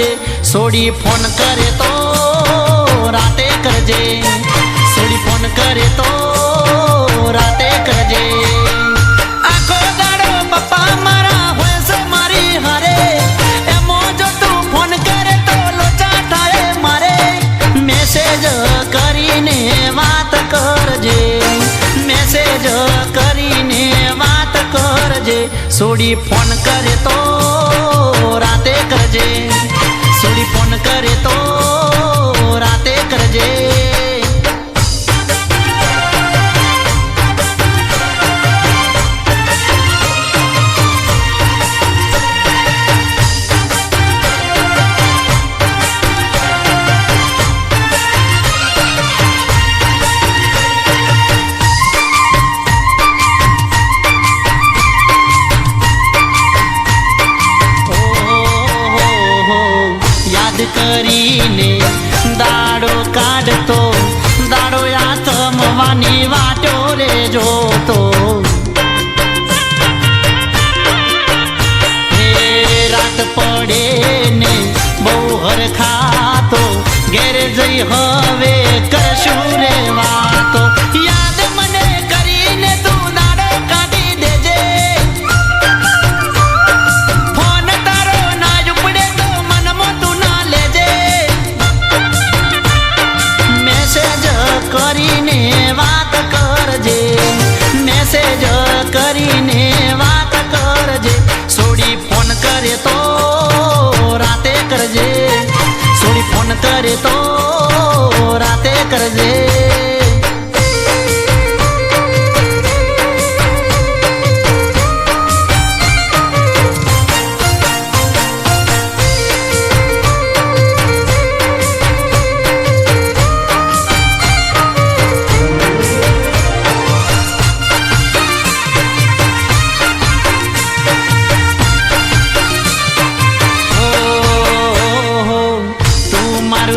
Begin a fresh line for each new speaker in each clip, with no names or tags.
કરજે સોડી ફોન કરે તો રાતે કરજે સોડી ફોન કરે તો રાતે કરજે આખો દાડો પપ્પા મારા હોય છે મારી હારે એમો જો તું ફોન કરે તો લોચા થાય મારે મેસેજ કરીને વાત કરજે મેસેજ કરીને વાત કરજે સોડી ફોન કરે તો રાતે કરજે સોડી ફોન કરે તો રાતે કરજે કરીને દાડો કાઢતો દાડો આથમવાની વાટો રે જોતો રાત પડે ને બહુ હરખાતો ઘેરે જઈ હવે કરશું રે વાતો યાદ મને કરીને તું દાડો કાઢી દેજે ફોન તારો ના ઉપડે તો મનમાં તું ના લેજે મેસેજ કરીને વાત કરજે મેસેજ કરીને વાત કરજે સોડી ફોન કરે તો રાતે કરજે સોડી ફોન કરે તો રાતે કરજે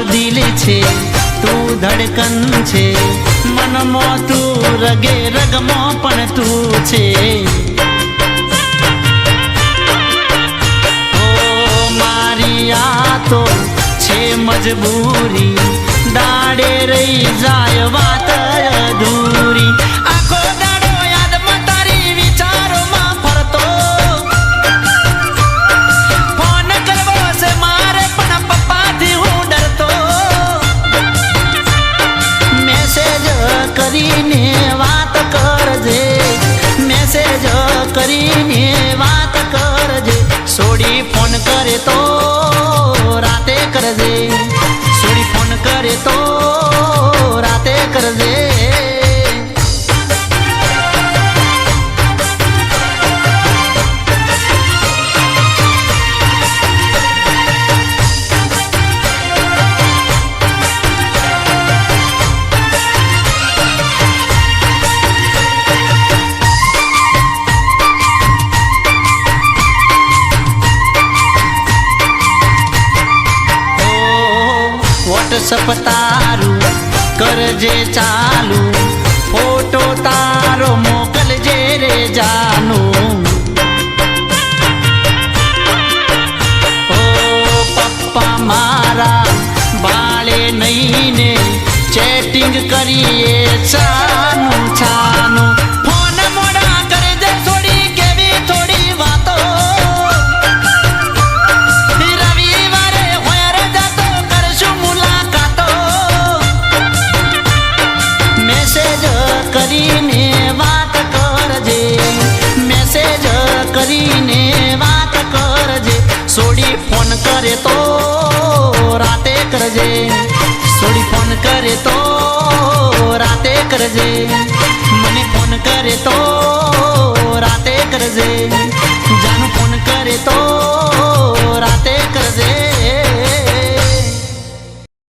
દિલ છે તું ધડકન છે મનમાં તું રગે રગમાં પણ તું છે ઓ મારી આ તો છે મજબૂરી દાડે રહી જાય વાત અધૂરી આખો દાડો યાદમાં તારી વિચારોમાં ફરતો ફોન કરવો છે મારે પણ પપ્પાથી હું ડરતો મેસેજ કરીને વાત કરજે મેસેજ કરીને વાત કરજે સોડી ફોન કરે તો રાતે કરજે સોડી ફોન કરે તો રાતે કરજે વોટ્સઅપ તારું કરજે ચાલુ ફોટો તારો મોકલજે રે જાનું ઓ પપ્પા મારા બાળે નહીં ને ચેટિંગ કરીએ છાનું છાનું ફોન મોડા કરજે થોડી કેવી થોડી વાતો રવિવારે હોય રજા તો કરશું મુલાકાતો મેસેજ કરીને વાત કરજે મેસેજ કરીને વાત કરજે સોડી ફોન કરે તો રાતે કરજે સોડી ફોન કરે તો રાતે કરજે મને ફોન કરે તો રાતે કરજે જાનું ફોન કરે તો